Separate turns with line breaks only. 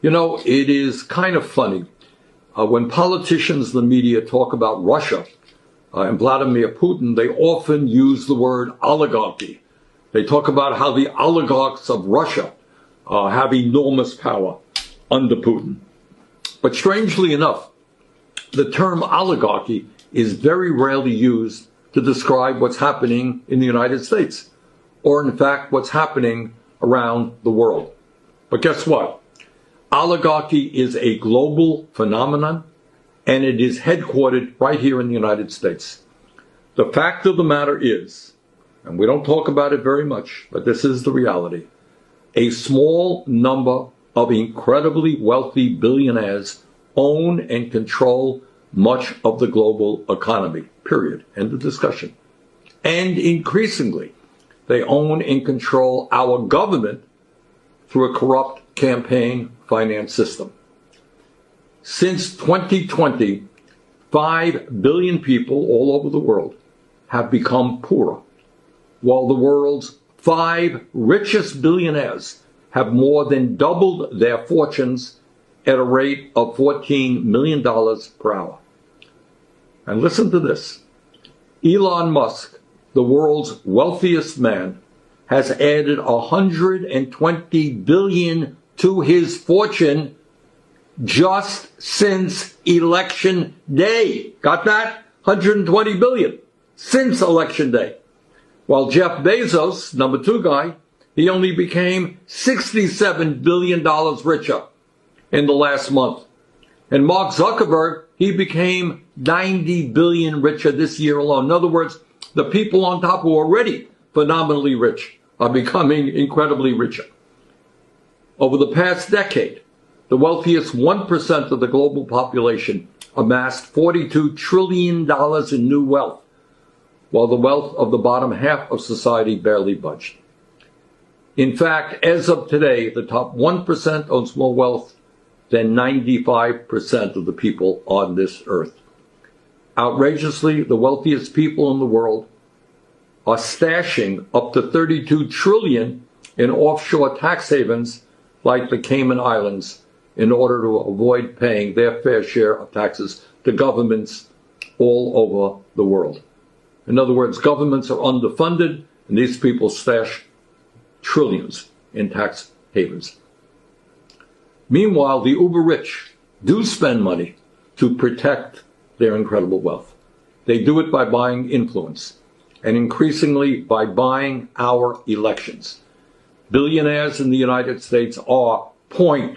You know, it is kind of funny. When politicians in the media talk about Russia and Vladimir Putin, they often use the word oligarchy. They talk about how the oligarchs of Russia have enormous power under Putin. But strangely enough, the term oligarchy is very rarely used to describe what's happening in the United States, or in fact, what's happening around the world. But guess what? Oligarchy is a global phenomenon, and it is headquartered right here in the United States. The fact of the matter is, and we don't talk about it very much, but this is the reality, a small number of incredibly wealthy billionaires own and control much of the global economy, period. End of discussion. And increasingly, they own and control our government through a corrupt campaign finance system. Since 2020, 5 billion people all over the world have become poorer, while the world's 5 richest billionaires have more than doubled their fortunes at a rate of $14 million per hour. And listen to this. Elon Musk, the world's wealthiest man, has added 120 billion to his fortune just since election day. Got that? 120 billion since election day. While Jeff Bezos, number 2 guy, he only became $67 billion richer in the last month. And Mark Zuckerberg, he became 90 billion richer this year alone. In other words, the people on top who are already phenomenally rich are becoming incredibly richer. Over the past decade, the wealthiest 1% of the global population amassed $42 trillion in new wealth, while the wealth of the bottom half of society barely budged. In fact, as of today, the top 1% owns more wealth than 95% of the people on this earth. Outrageously, the wealthiest people in the world are stashing up to 32 trillion in offshore tax havens like the Cayman Islands in order to avoid paying their fair share of taxes to governments all over the world. In other words, governments are underfunded, and these people stash trillions in tax havens. Meanwhile, the uber rich do spend money to protect their incredible wealth. They do it by buying influence, and increasingly by buying our elections. Billionaires in the United States are